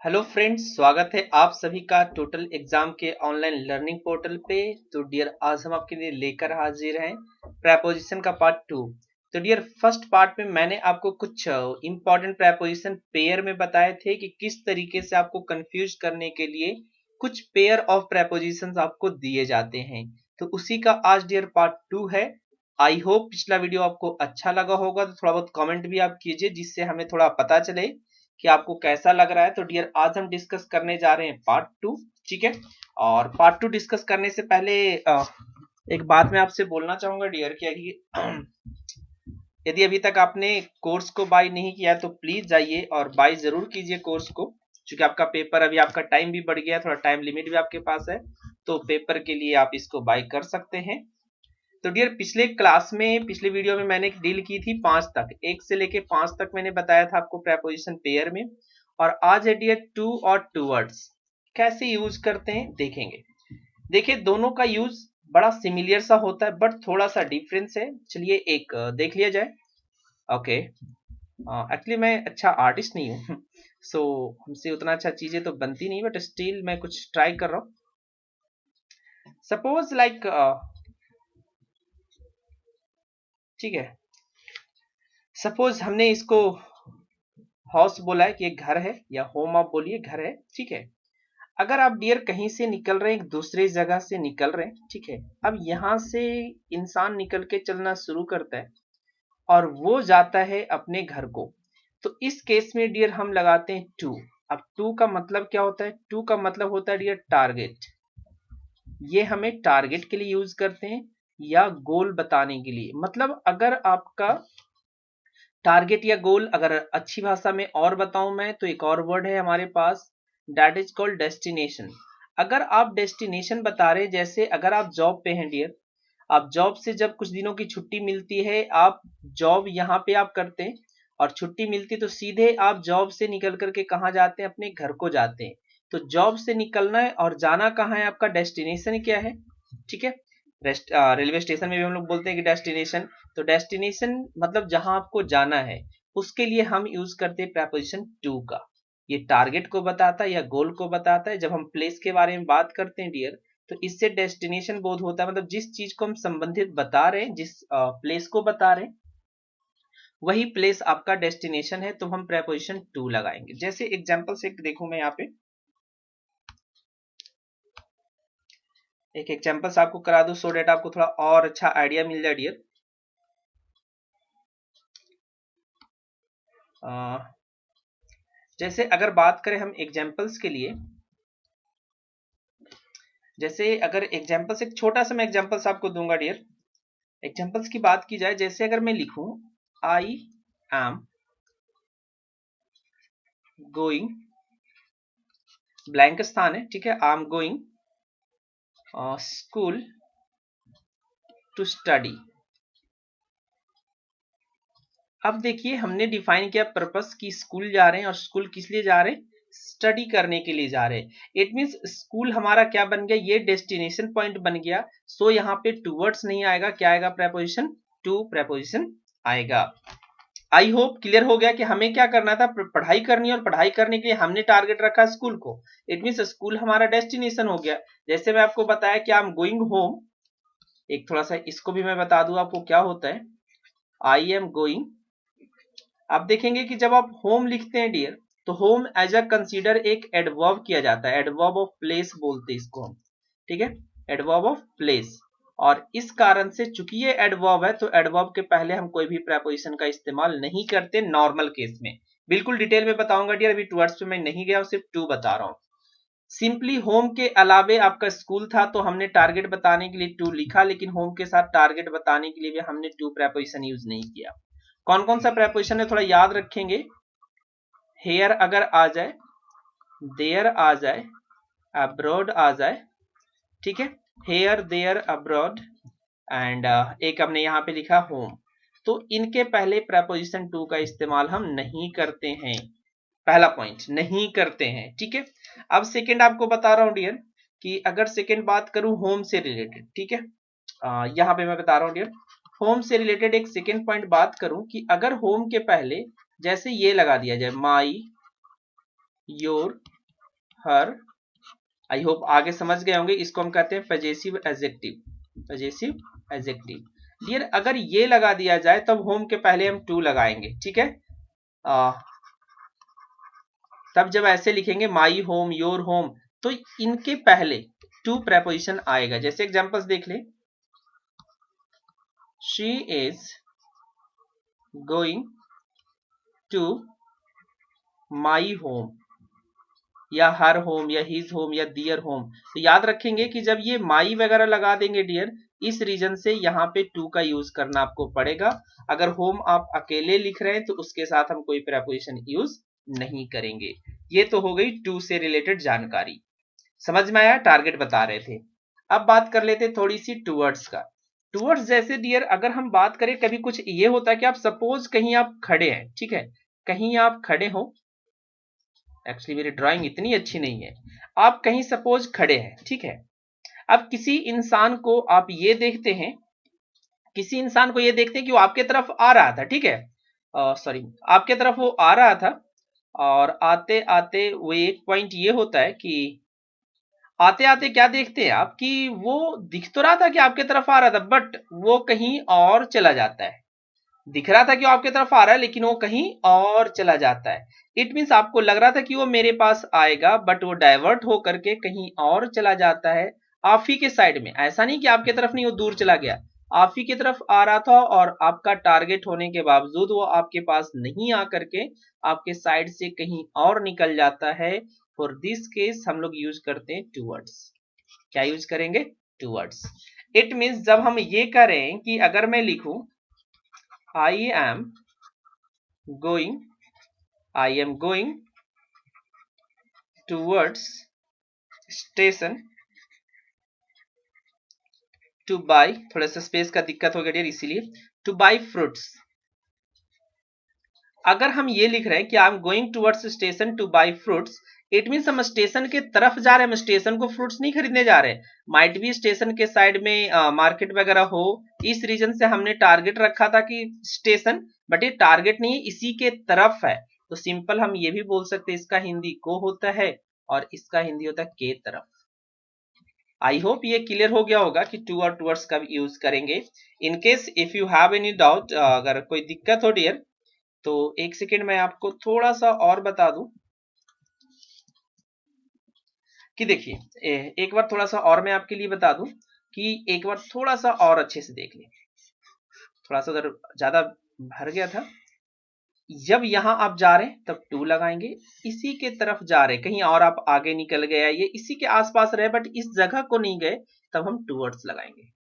Hello friends, स्वागत है आप सभी का टोटल एग्जाम के ऑनलाइन लर्निंग पोर्टल पे। तो डियर, आज हम आपके लिए लेकर हाजिर हैं प्रेपोजिशन का पार्ट 2। तो डियर, फर्स्ट पार्ट में मैंने आपको कुछ इंपॉर्टेंट प्रेपोजिशन पेयर में बताए थे कि किस तरीके से आपको कंफ्यूज करने के लिए कुछ पेयर ऑफ प्रेपोजिशंस आपको दिए जाते हैं। तो उसी का आज डियर पार्ट 2 है। आई होप पिछला वीडियो आपको अच्छा लगा होगा, तो थोड़ा बहुत कमेंट भी आप कीजिए जिससे हमें थोड़ा पता चले कि आपको कैसा लग रहा है। तो डियर, आज हम डिस्कस करने जा रहे हैं पार्ट 2। ठीक है, और पार्ट 2 डिस्कस करने से पहले एक बात मैं आपसे बोलना चाहूंगा डियर, क्या कि यदि अभी तक आपने कोर्स को बाय नहीं किया है तो प्लीज जाइए और बाय जरूर कीजिए कोर्स को, क्योंकि आपका पेपर, अभी आपका टाइम भी बढ़ गया है, थोड़ा टाइम लिमिट भी आपके पास है, तो पेपर के लिए आप इसको बाय कर सकते हैं। तो डियर, पिछले क्लास में, पिछले वीडियो में मैंने एक डील की थी 5 तक, 1 से लेके 5 तक मैंने बताया था आपको प्रेपोजिशन पेयर में। और आज है डियर 2 और टूवर्ड्स कैसे यूज करते हैं देखेंगे। देखिए, दोनों का यूज बड़ा सिमिलर सा होता है बट थोड़ा सा डिफरेंस है। चलिए एक देख लिया जाए। ओके, एक्चुअली मैं अच्छा आर्टिस्ट नहीं हूँ सो हमसे उतना अच्छा चीजें तो बनती नहीं, बट स्टिल मैं कुछ ट्राई कर रहा हूँ। सपोज लाइक, ठीक है, सपोज हमने इसको हाउस बोला है कि एक घर है, या होम आप बोलिए, घर है। ठीक है, अगर आप डियर कहीं से निकल रहे हैं, एक दूसरे जगह से निकल रहे हैं, ठीक है, अब यहां से इंसान निकल के चलना शुरू करता है और वो जाता है अपने घर को। तो इस केस में डियर हम लगाते हैं टू। अब टू का मतलब क्या होता है? टू का मतलब होता है डियर टारगेट। ये हमें टारगेट के लिए यूज करते हैं या गोल बताने के लिए। मतलब अगर आपका टारगेट या गोल, अगर अच्छी भाषा में और बताऊं मैं, तो एक और वर्ड है हमारे पास, दैट इज कॉल्ड डेस्टिनेशन। अगर आप डेस्टिनेशन बता रहे, जैसे अगर आप जॉब पे हैं डियर, आप जॉब से जब कुछ दिनों की छुट्टी मिलती है, आप जॉब यहाँ पे आप करते हैं और छुट्टी मिलती, तो सीधे आप जॉब से निकल करके कहाँ जाते हैं? अपने घर को जाते हैं। तो जॉब से निकलना है और जाना कहाँ है? आपका डेस्टिनेशन क्या है? ठीक है, रेलवे स्टेशन में भी हम लोग बोलते हैं कि डेस्टिनेशन। तो डेस्टिनेशन मतलब जहां आपको जाना है, उसके लिए हम यूज करते हैं प्रेपोजिशन टू का। ये टारगेट को बताता है या गोल को बताता है। जब हम प्लेस के बारे में बात करते हैं डियर, तो इससे डेस्टिनेशन बोध होता है, मतलब जिस चीज को हम संबंधित बता रहे हैं, जिस प्लेस को बता रहे हैं, वही प्लेस आपका डेस्टिनेशन है, तो हम प्रेपोजिशन टू लगाएंगे। जैसे एग्जांपल से देखूं मैं यहाँ पे एक एग्जांपल्स आपको करा दूं, सो डेट आपको थोड़ा और अच्छा आइडिया मिल जाए डियर। जैसे अगर बात करें हम एग्जांपल्स के लिए, जैसे अगर एग्जांपल्स, एक छोटा सा मैं एग्जांपल्स आपको दूंगा डियर। एग्जांपल्स की बात की जाए, जैसे अगर मैं लिखूं आई एम गोइंग, ब्लैंक स्थान है, ठीक है, I am going school to study. अब देखिए, हमने डिफाइन किया पर्पस कि स्कूल जा रहे हैं, और स्कूल किस लिए जा रहे हैं? स्टडी करने के लिए जा रहे हैं। इट मींस स्कूल हमारा क्या बन गया? ये डेस्टिनेशन पॉइंट बन गया। सो यहाँ पे टूवर्ड्स नहीं आएगा, क्या आएगा? प्रेपोजिशन टू प्रेपोजिशन आएगा। आई होप क्लियर हो गया कि हमें क्या करना था, पढ़ाई करनी है, और पढ़ाई करने के लिए हमने टारगेट रखा स्कूल को। इट मींस स्कूल हमारा डेस्टिनेशन हो गया। जैसे मैं आपको बताया कि आई एम गोइंग होम, एक थोड़ा सा इसको भी मैं बता दूं आपको क्या होता है, आई एम गोइंग। आप देखेंगे कि जब आप होम लिखते हैं डियर, तो होम एज अ कंसीडर एक एडवर्ब किया जाता है, एडवर्ब ऑफ प्लेस बोलते हैं इसको हम, ठीक है, एडवर्ब ऑफ प्लेस। और इस कारण से चूंकि ये एडवर्ब है, तो एडवर्ब के पहले हम कोई भी प्रेपोजिशन का इस्तेमाल नहीं करते नॉर्मल केस में। बिल्कुल डिटेल में बताऊंगा डियर, अभी टूवर्ड्स पे मैं नहीं गया, सिर्फ टू बता रहा हूं। सिंपली होम के अलावे आपका स्कूल था, तो हमने टारगेट बताने के लिए टू लिखा, लेकिन होम के साथ टारगेट बताने के लिए भी हमने टू प्रेपोजिशन यूज नहीं किया। कौन कौन सा प्रेपोजिशन है थोड़ा याद रखेंगे। हेयर अगर आ जाए, देयर आ जाए, अब्रॉड आ जाए, ठीक है, हेयर देयर अब्रॉड, एंड एक हमने यहाँ पे लिखा होम, तो इनके पहले प्रेपोजिशन टू का इस्तेमाल हम नहीं करते हैं। पहला पॉइंट, नहीं करते हैं, ठीक है। अब सेकंड आपको बता रहा हूं डियर, कि अगर सेकंड बात करूं होम से रिलेटेड, ठीक है, यहाँ पे मैं बता रहा हूं डियर, होम से रिलेटेड एक सेकंड पॉइंट बात करूं, कि अगर होम के पहले जैसे ये लगा दिया जाए, माई, योर, हर, आई होप आगे समझ गए होंगे, इसको हम कहते हैं possessive adjective, possessive adjective. Dear अगर ये लगा दिया जाए तब होम के पहले हम टू लगाएंगे, ठीक है। तब जब ऐसे लिखेंगे माई होम, योर होम, तो इनके पहले टू प्रेपोजिशन आएगा। जैसे एग्जांपल्स देख ले, she is going to my home, या हर होम, या हिज होम, या दियर होम। तो याद रखेंगे कि जब ये माई वगैरह लगा देंगे डियर, इस रीजन से यहाँ पे टू का यूज करना आपको पड़ेगा। अगर होम आप अकेले लिख रहे हैं तो उसके साथ हम कोई प्रेपोजिशन यूज नहीं करेंगे। ये तो हो गई टू से रिलेटेड जानकारी, समझ में आया, टारगेट बता रहे थे। अब बात कर लेते थोड़ी सी टूवर्ड्स का। टूवर्ड्स जैसे डियर अगर हम बात करें, कभी कुछ ये होता है कि आप सपोज कहीं आप खड़े हैं, ठीक है, कहीं आप खड़े हो, एक्चुअली मेरी ड्राइंग इतनी अच्छी नहीं है, आप कहीं सपोज खड़े हैं, ठीक है। अब किसी इंसान को आप ये देखते हैं, किसी इंसान को ये देखते हैं कि वो आपके तरफ आ रहा था, ठीक है, सॉरी आपके तरफ वो आ रहा था, और आते आते वो एक पॉइंट ये होता है कि आते आते क्या देखते हैं आप कि वो दिख तो रहा था कि आपके तरफ आ रहा था, बट वो कहीं और चला जाता है। दिख रहा था कि वो आपके तरफ आ रहा है लेकिन वो कहीं और चला जाता है। इट मीन्स आपको लग रहा था कि वो मेरे पास आएगा, बट वो डाइवर्ट हो करके कहीं और चला जाता है, आप ही के साइड में। ऐसा नहीं कि आपके तरफ नहीं, वो दूर चला गया, आप ही की तरफ आ रहा था, और आपका टारगेट होने के बावजूद वो आपके पास नहीं आ करके आपके साइड से कहीं और निकल जाता है। फॉर दिस केस हम लोग यूज करते हैं टूवर्ड्स। क्या यूज करेंगे? टूवर्ड्स। इट मीन्स जब हम ये करें कि अगर मैं लिखूं I am going towards station to buy, थोड़ा सा स्पेस का दिक्कत हो गया डियर इसीलिए, to buy fruits। अगर हम ये लिख रहे हैं कि आई am going towards station two by fruits, it means हम स्टेशन के तरफ जा रहे हैं, हम स्टेशन को फ्रूट्स नहीं खरीदने जा रहे हैं। माइट भी स्टेशन के साइड में मार्केट वगैरह हो, इस रीजन से हमने टारगेट रखा था कि स्टेशन, बट ये टारगेट नहीं, इसी के तरफ है। तो सिंपल हम ये भी बोल सकते हैं, इसका हिंदी को होता है और इसका हिंदी होता है के तरफ। आई होप ये क्लियर हो गया होगा कि टू और टूवर्ड्स का यूज करेंगे। In case if you have any doubt, अगर कोई दिक्कत हो डियर, तो एक सेकेंड मैं आपको थोड़ा सा और बता दूं कि देखिए, एक बार थोड़ा सा और मैं आपके लिए बता दूं कि एक बार थोड़ा सा और अच्छे से देख लें, थोड़ा सा उधर ज्यादा भर गया था। जब यहां आप जा रहे हैं तब टू लगाएंगे, इसी के तरफ जा रहे कहीं और आप आगे निकल गए, ये इसी के आसपास रहे बट इस जगह को नहीं गए, तब हम टूवर्ड्स लगाएंगे।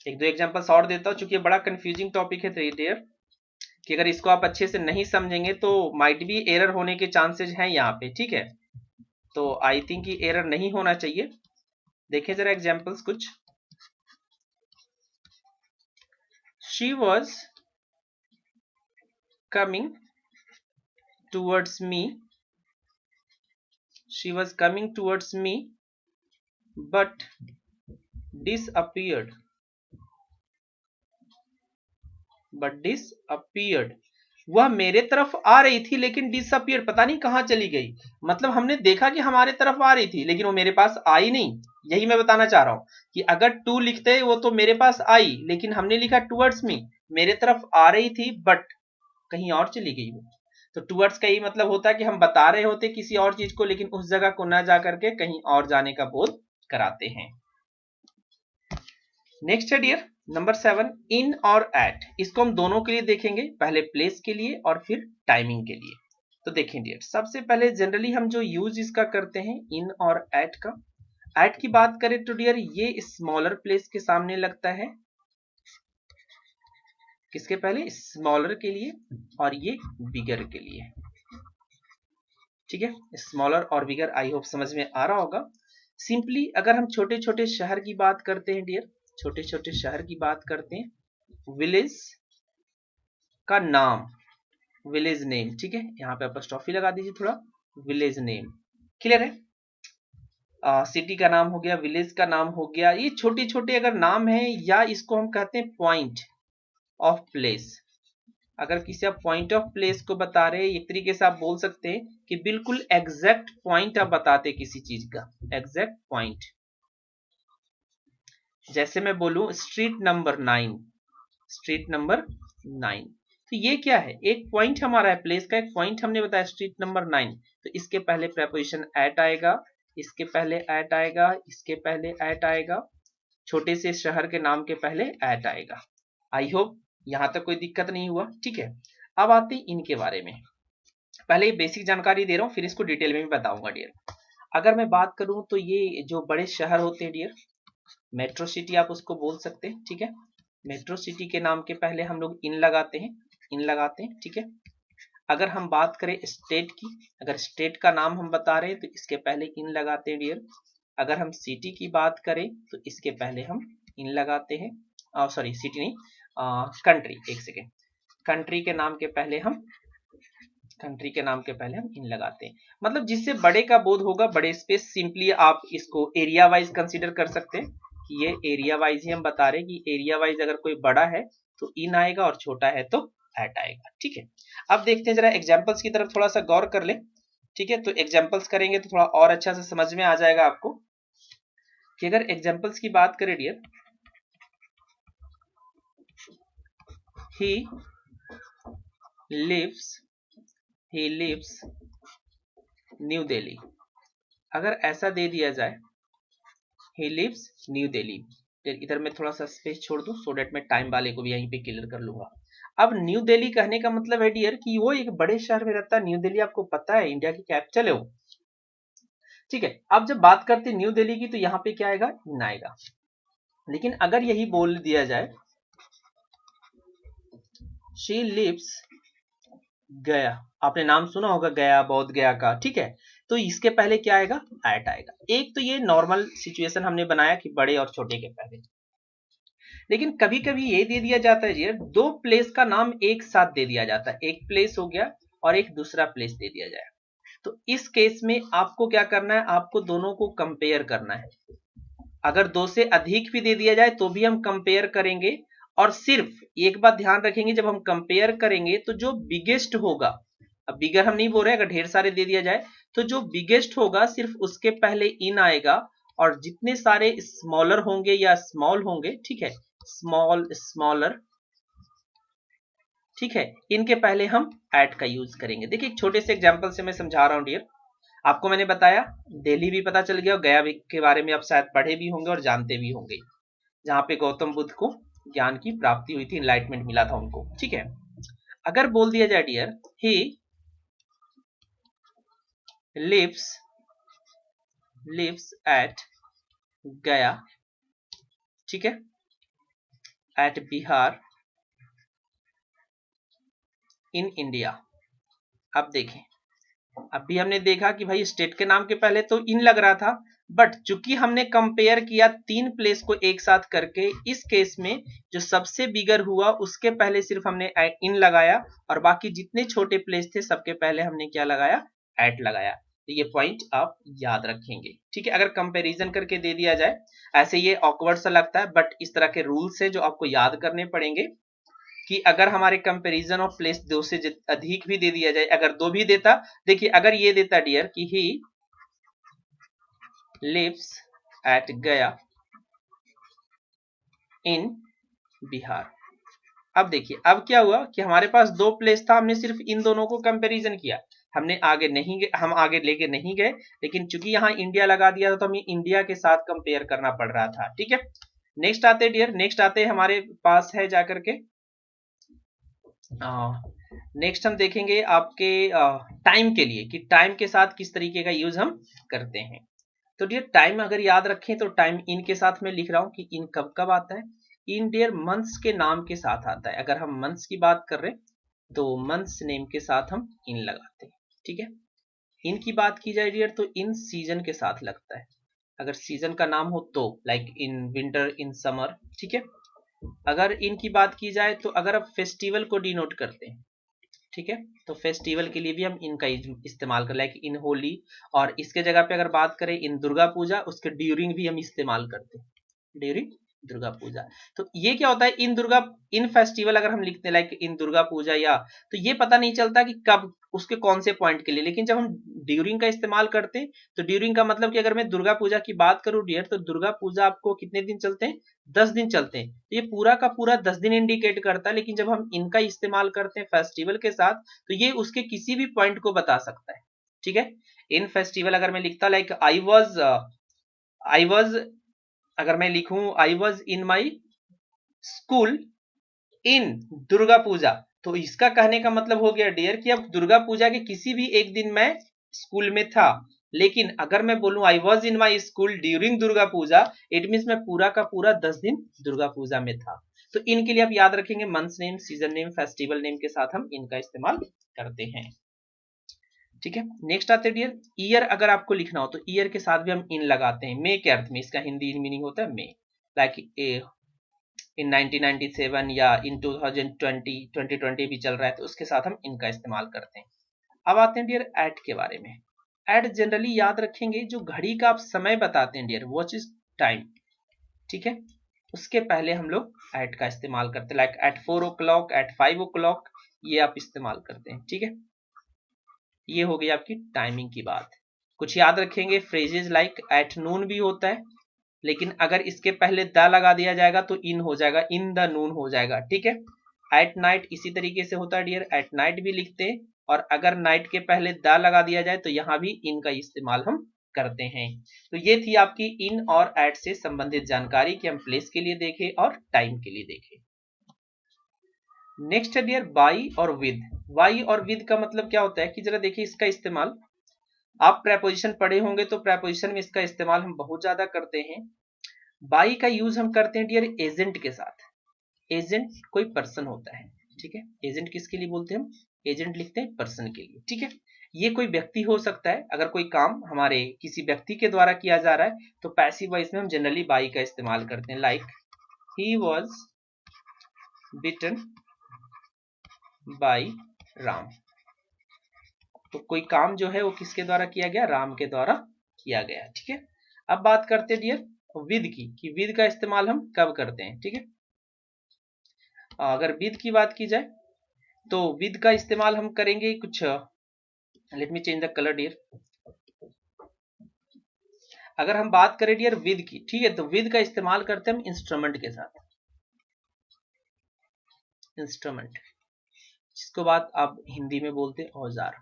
एक दो एग्जांपल्स और देता हूं, चूंकि बड़ा कंफ्यूजिंग टॉपिक है डियर, कि अगर इसको आप अच्छे से नहीं समझेंगे तो माइट भी एरर होने के चांसेस हैं यहाँ पे, ठीक है। तो आई थिंक ये एरर नहीं होना चाहिए। देखिए जरा एग्जांपल्स कुछ। She was coming towards me, she was coming towards me but disappeared, वह मेरे तरफ आ रही थी लेकिन डिसअपियर, पता नहीं कहां चली गई। मतलब हमने देखा कि हमारे तरफ आ रही थी लेकिन वो मेरे पास आई नहीं। यही मैं बताना चाह रहा हूं कि अगर टू लिखते वो तो मेरे पास आई, लेकिन हमने लिखा टूवर्ड्स मी, मेरे तरफ आ रही थी बट कहीं और चली गई वो। तो टूवर्ड्स का यही मतलब होता है कि हम बता रहे होते किसी और चीज को, लेकिन उस जगह को ना जा करके कहीं और जाने का बोध कराते हैं। नेक्स्ट है डियर नंबर 7, इन और एट। इसको हम दोनों के लिए देखेंगे, पहले प्लेस के लिए और फिर टाइमिंग के लिए। तो देखें डियर, सबसे पहले जनरली हम जो यूज इसका करते हैं इन और एट का। एट की बात करें तो डियर ये स्मॉलर प्लेस के सामने लगता है, किसके पहले? स्मॉलर के लिए, और ये बिगर के लिए, ठीक है। स्मॉलर और बिगर, आई होप समझ में आ रहा होगा। सिंपली अगर हम छोटे छोटे शहर की बात करते हैं डियर, छोटे छोटे शहर की बात करते हैं, विलेज का नाम, विलेज नेम, ठीक है, यहाँ पे अपॉस्ट्रोफी लगा दीजिए थोड़ा, विलेज नेम, क्लियर है। सिटी का नाम हो गया, विलेज का नाम हो गया, ये छोटे छोटे अगर नाम है, या इसको हम कहते हैं पॉइंट ऑफ प्लेस, अगर किसी आप पॉइंट ऑफ प्लेस को बता रहे हैं, एक तरीके से आप बोल सकते हैं कि बिल्कुल एग्जैक्ट पॉइंट आप बताते किसी चीज का, एग्जैक्ट पॉइंट। जैसे मैं बोलूं स्ट्रीट नंबर 9, स्ट्रीट नंबर 9, तो ये क्या है, एक पॉइंट हमारा है, प्लेस का एक पॉइंट हमने बताया स्ट्रीट नंबर 9, तो इसके पहले प्रेपोजिशन एट आएगा, इसके पहले एट आएगा, इसके पहले एट आएगा, छोटे से शहर के नाम के पहले एट आएगा। आई होप यहां तक कोई दिक्कत नहीं हुआ, ठीक है। अब आते हैं इनके बारे में, पहले ये बेसिक जानकारी दे रहा हूं, फिर इसको डिटेल में भी बताऊंगा डियर। अगर मैं बात करूं तो ये जो बड़े शहर होते हैं डियर, मेट्रो सिटी आप उसको बोल सकते हैं, ठीक है। मेट्रो सिटी के नाम के पहले हम लोग इन लगाते हैं, इन लगाते हैं, ठीक है। अगर हम बात करें स्टेट की, अगर स्टेट का नाम हम बता रहे हैं तो इसके पहले इन लगाते हैं डियर। अगर हम सिटी की बात करें तो इसके पहले हम इन लगाते हैं, सॉरी सिटी नहीं, कंट्री, एक सेकेंड, कंट्री के नाम के पहले हम, कंट्री के नाम के पहले हम इन लगाते हैं। मतलब जिससे बड़े का बोध होगा, बड़े स्पेस, सिंपली आप इसको एरिया वाइज कंसीडर कर सकते हैं कि ये एरिया वाइज ही हम बता रहे हैं कि एरिया वाइज अगर कोई बड़ा है तो इन आएगा और छोटा है तो एट आएगा, ठीक है। अब देखते हैं जरा एग्जाम्पल्स की तरफ थोड़ा सा गौर कर ले, ठीक है। तो एग्जाम्पल्स करेंगे तो थोड़ा और अच्छा से समझ में आ जाएगा आपको कि अगर एग्जाम्पल्स की बात करें dear, he lives New Delhi, अगर ऐसा दे दिया जाए he lives न्यू दिल्ली, इधर मैं थोड़ा सा स्पेस छोड़ दूं सो डेट मैं टाइम वाले को भी यहीं पे क्लियर कर लूंगा। अब न्यू दिल्ली कहने का मतलब है डियर कि वो एक बड़े शहर में रहता है, न्यू दिल्ली आपको पता है इंडिया की कैपिटल है वो, ठीक है। अब जब बात करते हैं न्यू दिल्ली की तो यहाँ पे क्या आएगा, इन आएगा। लेकिन अगर यही बोल दिया जाए she lives गया, आपने नाम सुना होगा गया, बोध गया का, ठीक है, तो इसके पहले क्या आएगा, एट आएगा। एक तो ये नॉर्मल सिचुएशन हमने बनाया कि बड़े और छोटे के पहले, लेकिन कभी कभी ये दे दिया जाता है जी, दो प्लेस का नाम एक साथ दे दिया जाता है, एक प्लेस हो गया और एक दूसरा प्लेस दे दिया जाए, तो इस केस में आपको क्या करना है, आपको दोनों को कंपेयर करना है। अगर दो से अधिक भी दे दिया जाए तो भी हम कंपेयर करेंगे, और सिर्फ एक बात ध्यान रखेंगे, जब हम कंपेयर करेंगे तो जो बिगेस्ट होगा, अब बिगर हम नहीं बोल रहे, अगर ढेर सारे दे दिया जाए तो जो बिगेस्ट होगा सिर्फ उसके पहले इन आएगा, और जितने सारे स्मॉलर होंगे या स्मॉल होंगे, ठीक है, स्मॉल स्मॉलर, ठीक है, इनके पहले हम एट का यूज करेंगे। देखिए एक छोटे से एग्जांपल से मैं समझा रहा हूं डियर, आपको मैंने बताया दिल्ली भी पता चल गया और गया के बारे में आप शायद पढ़े भी होंगे और जानते भी होंगे, जहां पे गौतम बुद्ध को ज्ञान की प्राप्ति हुई थी, इनलाइटमेंट मिला था उनको, ठीक है। अगर बोल दिया जाए डियर ही लिव्स एट गया, ठीक है, एट बिहार इन इंडिया। अब देखें, अभी हमने देखा कि भाई स्टेट के नाम के पहले तो इन लग रहा था, बट चूंकि हमने कंपेयर किया तीन प्लेस को एक साथ करके, इस केस में जो सबसे बिगर हुआ उसके पहले सिर्फ हमने इन लगाया, और बाकी जितने छोटे प्लेस थे सबके पहले हमने क्या लगाया, एट लगाया। तो ये पॉइंट आप याद रखेंगे, ठीक है। अगर कंपैरिजन करके दे दिया जाए, ऐसे ये ऑकवर्ड सा लगता है, बट इस तरह के रूल्स है जो आपको याद करने पड़ेंगे कि अगर हमारे कंपैरिजन ऑफ प्लेस दो से अधिक भी दे दिया जाए, अगर दो भी देता, देखिए अगर ये देता डियर कि ही लिव्स एट गया इन बिहार। अब देखिए अब क्या हुआ कि हमारे पास दो प्लेस था, हमने सिर्फ इन दोनों को कंपैरिजन किया, हमने आगे नहीं गए, हम आगे लेके नहीं गए, लेकिन चूंकि यहाँ इंडिया लगा दिया था तो हमें इंडिया के साथ कंपेयर करना पड़ रहा था, ठीक है। नेक्स्ट आते डियर, नेक्स्ट आते हमारे पास है जाकर के, नेक्स्ट हम देखेंगे आपके टाइम के लिए कि टाइम के साथ किस तरीके का यूज हम करते हैं। तो डियर टाइम अगर याद रखें तो टाइम इन के साथ मैं लिख रहा हूं कि इन कब कब आता है, इन डियर मंथ्स के नाम के साथ आता है। अगर हम मंथ्स की बात कर रहे हैं तो मंथ्स नेम के साथ हम इन लगाते हैं, ठीक है। इन की बात की जाए डियर तो इन सीजन के साथ लगता है, अगर सीजन का नाम हो तो, like in winter, in summer, ठीक है। अगर इनकी बात की जाए तो अगर आप फेस्टिवल को डिनोट करते हैं, ठीक है, तो फेस्टिवल के लिए भी हम इनका इस्तेमाल कर, लाइक इन होली, और इसके जगह पे अगर बात करें इन दुर्गा पूजा, उसके ड्यूरिंग भी हम इस्तेमाल करते हैं, ड्यूरिंग दुर्गा पूजा। तो ये क्या होता है, इन फेस्टिवल अगर हम लिखते हैं लाइक इन दुर्गा पूजा या, तो ये पता नहीं चलता कि कब, उसके कौन से पॉइंट के लिए। लेकिन जब हम ड्यूरिंग का इस्तेमाल करते हैं तो ड्यूरिंग का मतलब कि अगर मैं दुर्गा पूजा की बात करूं डियर, तो दुर्गा पूजा आपको कितने दिन चलते हैं, 10 दिन चलते हैं। तो ये पूरा का पूरा 10 दिन इंडिकेट करता है। लेकिन जब हम इनका इस्तेमाल करते हैं फेस्टिवल के साथ, तो ये उसके किसी भी पॉइंट को बता सकता है। ठीक है, इन फेस्टिवल अगर मैं लिखता लाइक आई वॉज, अगर मैं लिखूं I was in my school in Durga Puja, तो इसका कहने का मतलब हो गया डियर कि अब दुर्गा पूजा के किसी भी एक दिन मैं स्कूल में था। लेकिन अगर मैं बोलूं I was in my school during Durga Puja, it mean मैं पूरा का पूरा 10 दिन दुर्गा पूजा में था। तो इनके लिए आप याद रखेंगे month name, season name, festival name के साथ हम इनका इस्तेमाल करते हैं। ठीक है, नेक्स्ट आते हैं डियर, ईयर अगर आपको लिखना हो तो ईयर के साथ भी हम इन लगाते हैं मे के अर्थ में। इसका हिंदी मीनिंग होता है मे, लाइक इन 1997 या इन 2020 भी चल रहा है तो उसके साथ हम इनका इस्तेमाल करते हैं। अब आते हैं डियर एट के बारे में। एट जनरली याद रखेंगे जो घड़ी का आप समय बताते हैं डियर, वॉच इज टाइम। ठीक है, उसके पहले हम लोग एट का इस्तेमाल करते हैं, like eight 4 o'clock, eight 5 o'clock, ये आप इस्तेमाल करते हैं। ठीक है, ये हो गई आपकी टाइमिंग की बात। कुछ याद रखेंगे फ्रेजेस लाइक एट नून भी होता है, लेकिन अगर इसके पहले द लगा दिया जाएगा तो इन हो जाएगा, इन द नून हो जाएगा। ठीक है, एट नाइट इसी तरीके से होता है डियर, एट नाइट भी लिखते हैं, और अगर नाइट के पहले द लगा दिया जाए तो यहां भी इन का इस्तेमाल हम करते हैं। तो ये थी आपकी इन और एट से संबंधित जानकारी कि हम प्लेस के लिए देखें और टाइम के लिए देखें। नेक्स्ट है डियर बाई और विद। बाई और विद का मतलब क्या होता है कि जरा देखिए इसका इस्तेमाल, आप प्रेपोजिशन पढ़े होंगे तो प्रेपोजिशन में इसका इस्तेमाल हम बहुत ज्यादा करते हैं। बाई का यूज हम करते हैं डियर एजेंट के साथ। एजेंट कोई पर्सन होता है, ठीक है, एजेंट किसके लिए बोलते हैं हम, एजेंट लिखते हैं पर्सन के लिए। ठीक है, ये कोई व्यक्ति हो सकता है, अगर कोई काम हमारे किसी व्यक्ति के द्वारा किया जा रहा है तो पैसिव वॉइस में हम जनरली बाई का इस्तेमाल करते हैं, like he was beaten by Ram. तो कोई काम जो है वो किसके द्वारा किया गया, राम के द्वारा किया गया। ठीक है, अब बात करते हैं डियर विद की, कि विद का इस्तेमाल हम कब करते हैं। ठीक है, अगर विद की बात की जाए तो विद का इस्तेमाल हम करेंगे कुछ, let me change the colour dear. अगर हम बात करें डियर विद की, ठीक है, तो विद का इस्तेमाल करते हैं हम इंस्ट्रूमेंट के साथ, इंस्ट्रूमेंट, जिसको बात आप हिंदी में बोलते हैं औजार।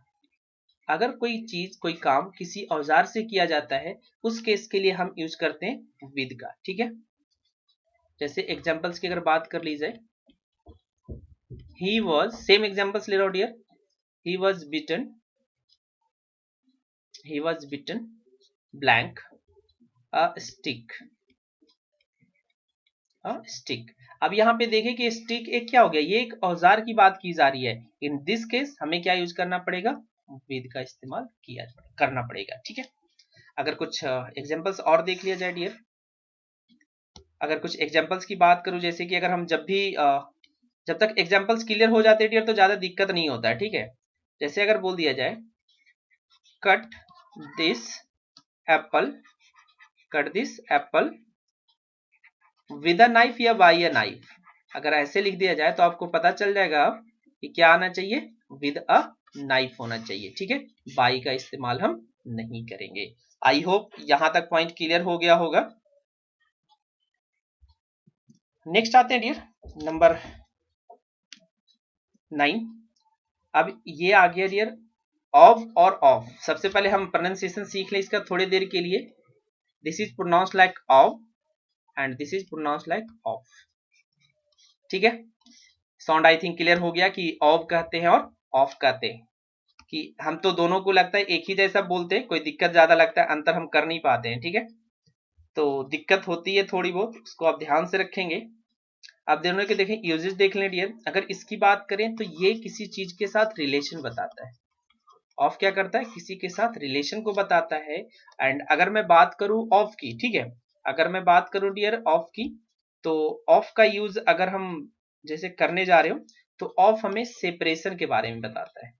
अगर कोई चीज कोई काम किसी औजार से किया जाता है उस केस के लिए हम यूज करते हैं विद का। ठीक है, जैसे एग्जांपल्स की अगर बात कर ली जाए, ही वॉज, सेम एग्जांपल्स ले रहा हूं dear, he was beaten blank a stick, stick. अब यहाँ पे देखें कि स्टिक एक क्या हो गया, ये एक औजार की बात की जा रही है। इन दिस केस हमें क्या यूज करना पड़ेगा, विद का इस्तेमाल करना पड़ेगा। ठीक है, अगर कुछ एग्जांपल्स और देख लिया जाए डियर, अगर कुछ एग्जांपल्स की बात करूं, जैसे कि अगर हम जब तक एग्जांपल्स क्लियर हो जाते हैं डियर तो ज्यादा दिक्कत नहीं होता है। ठीक है, जैसे अगर बोल दिया जाए cut this Apple, cut this Apple with a knife या बाई अ नाइफ, अगर ऐसे लिख दिया जाए तो आपको पता चल जाएगा कि क्या आना चाहिए, विद अ नाइफ होना चाहिए। ठीक है, बाई का इस्तेमाल हम नहीं करेंगे। आई होप यहां तक पॉइंट क्लियर हो गया होगा। नेक्स्ट आते हैं डियर नंबर 9। अब ये आ गया डियर ऑफ और ऑफ। सबसे पहले हम प्रोनाउंसिएशन सीख लें इसका थोड़ी देर के लिए। This is pronounce like of and this is pronounce like of. ठीक है, साउंड आई थिंक क्लियर हो गया कि ऑफ कहते हैं और ऑफ कहते हैं, कि हम तो दोनों को लगता है एक ही जैसा बोलते हैं, कोई दिक्कत ज्यादा लगता है, अंतर हम कर नहीं पाते हैं। ठीक है, तो दिक्कत होती है थोड़ी बहुत, उसको आप ध्यान से रखेंगे। आप दोनों के देखें यूजेस देख लें डियर। अगर इसकी बात करें तो ये किसी चीज के साथ रिलेशन बताता है। ऑफ क्या करता है, किसी के साथ रिलेशन को बताता है। एंड अगर मैं बात करूं ऑफ की, ठीक है, अगर मैं बात करूं डियर ऑफ की, तो ऑफ का यूज अगर हम जैसे करने जा रहे हो तो ऑफ हमें सेपरेशन के बारे में बताता है।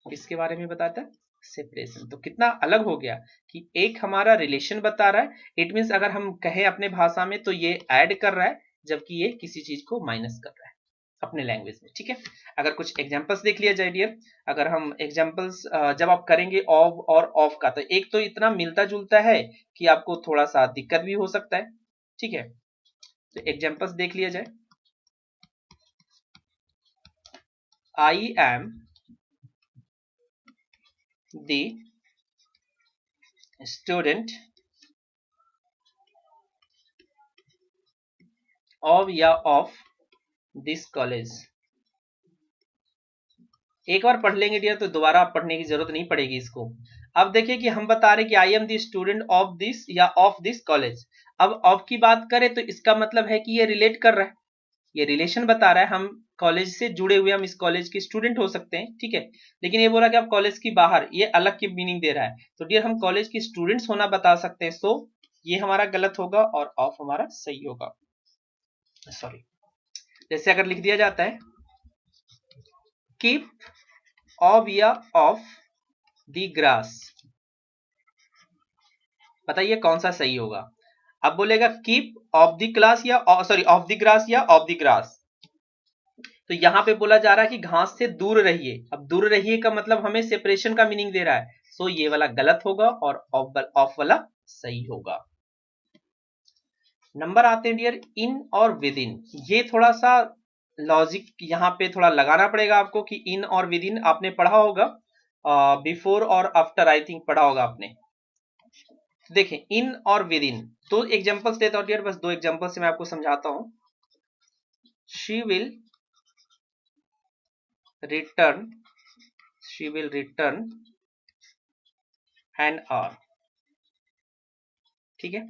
किसके बारे में बताता है, सेपरेशन। तो कितना अलग हो गया कि एक हमारा रिलेशन बता रहा है, इट मीन्स अगर हम कहें अपने भाषा में तो ये ऐड कर रहा है, जबकि ये किसी चीज को माइनस कर रहा है अपने लैंग्वेज में। ठीक है, अगर कुछ एग्जांपल्स देख लिया जाए डियर, अगर हम एग्जांपल्स जब आप करेंगे ऑफ और ऑफ का, तो एक तो इतना मिलता जुलता है कि आपको थोड़ा सा दिक्कत भी हो सकता है। ठीक है, तो एग्जांपल्स देख लिया जाए। I am the student of या ऑफ दिस कॉलेज। एक बार पढ़ लेंगे डियर तो दोबारा पढ़ने की जरूरत नहीं पड़ेगी इसको। अब देखिए कि हम बता रहे कि I am the student of this या ऑफ दिस कॉलेज। अब ऑफ की बात करें तो इसका मतलब है कि ये रिलेट कर रहा है, ये रिलेशन बता रहा है, हम कॉलेज से जुड़े हुए, हम इस कॉलेज के स्टूडेंट हो सकते हैं। ठीक है, लेकिन ये बोला कि आप कॉलेज की बाहर, ये अलग की मीनिंग दे रहा है। तो डियर हम कॉलेज के स्टूडेंट्स होना बता सकते हैं, सो ये हमारा गलत होगा और ऑफ हमारा सही होगा। सॉरी, जैसे अगर लिख दिया जाता है कीप ऑफ या ऑफ द ग्रास, बताइए कौन सा सही होगा। अब बोलेगा कीप ऑफ द क्लास या सॉरी ऑफ द ग्रास या ऑफ द ग्रास, तो यहां पे बोला जा रहा है कि घास से दूर रहिए। अब दूर रहिए का मतलब हमें सेपरेशन का मीनिंग दे रहा है, सो ये वाला गलत होगा और ऑफ वाला सही होगा। नंबर आते हैं डियर इन और विद इन। ये थोड़ा सा लॉजिक यहाँ पे थोड़ा लगाना पड़ेगा आपको कि इन और विद इन आपने पढ़ा होगा, बिफोर और आफ्टर आई थिंक पढ़ा होगा आपने। देखें इन और विद इन, दो एग्जांपल्स देता हूं डियर, बस दो एग्जांपल से मैं आपको समझाता हूं। She will return an hour. ठीक है,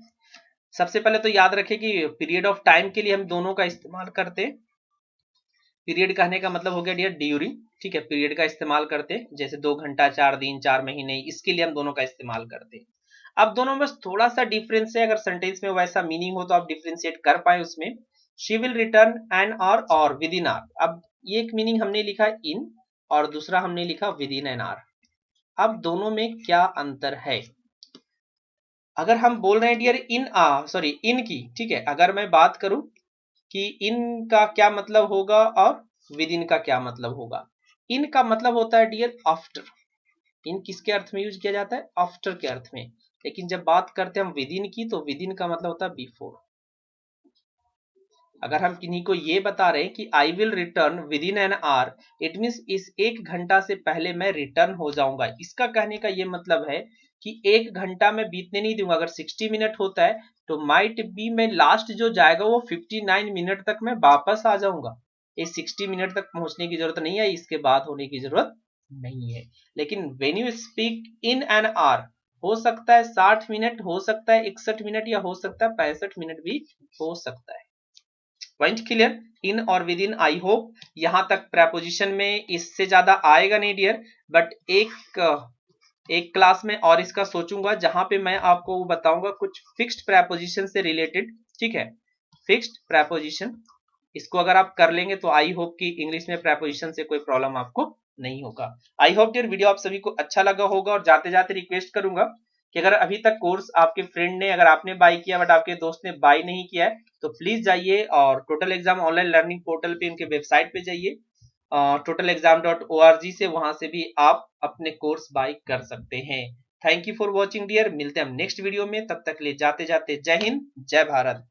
सबसे पहले तो याद रखें कि पीरियड ऑफ टाइम के लिए हम दोनों का इस्तेमाल करते हैं। पीरियड कहने का मतलब हो गया डियर ड्यूरिंग। ठीक है, पीरियड का इस्तेमाल करते हैं, जैसे 2 घंटा, 4 दिन, 4 महीने, इसके लिए हम दोनों का इस्तेमाल करते हैं। अब दोनों में थोड़ा सा डिफरेंस है, अगर सेंटेंस में वैसा मीनिंग हो तो आप डिफ्रेंशिएट कर पाए उसमें। She will return an hour और विद इन आवर। अब ये एक मीनिंग हमने लिखा इन और दूसरा हमने लिखा विद इन एन आवर। अब दोनों में क्या अंतर है? अगर हम बोल रहे हैं डियर इन सॉरी इन की, ठीक है, अगर मैं बात करूं कि इन का क्या मतलब होगा और विद इन का क्या मतलब होगा। इन का मतलब होता है डियर आफ्टर। इन किसके अर्थ में यूज किया जाता है? आफ्टर के अर्थ में। लेकिन जब बात करते हैं हम विद इन की, तो विद इन का मतलब होता है बिफोर। अगर हम किन्हीं को ये बता रहे हैं कि I will return with in an hour, it means इस 1 घंटा से पहले मैं रिटर्न हो जाऊंगा। इसका कहने का ये मतलब है कि 1 घंटा मैं बीतने नहीं दूंगा। अगर 60 मिनट होता है तो माइट बी मैं लास्ट जो जाएगा वो 59 मिनट तक मैं वापस आ जाऊंगा। ये 60 मिनट तक पहुंचने की जरूरत नहीं है, इसके बाद होने की जरूरत नहीं है। लेकिन when you speak in an hour, हो सकता है 60 मिनट, हो सकता है 61 मिनट, या हो सकता है 65 मिनट भी हो सकता है। Point clear? इन और विद इन, आई होप यहां तक प्रेपोजिशन में इससे ज्यादा आएगा नहीं डियर, बट एक क्लास में और इसका सोचूंगा जहां पे मैं आपको बताऊंगा कुछ फिक्स्ड प्रेपोजिशन से रिलेटेड। ठीक है, फिक्स्ड प्रेपोजिशन, इसको अगर आप कर लेंगे तो आई होप कि इंग्लिश में प्रेपोजिशन से कोई प्रॉब्लम आपको नहीं होगा। आई होप डियर वीडियो आप सभी को अच्छा लगा होगा, और जाते जाते रिक्वेस्ट करूंगा कि अगर अभी तक कोर्स आपके फ्रेंड ने, अगर आपने बाय किया बट आपके दोस्त ने बाय नहीं किया है, तो प्लीज जाइए और total exam online learning portal पे इनके वेबसाइट पे जाइए, totalexam.org से, वहां से भी आप अपने कोर्स बाय कर सकते हैं। Thank you for watching dear, मिलते हैं हम नेक्स्ट वीडियो में, तब तक ले जाते जाते जय हिंद, जय भारत।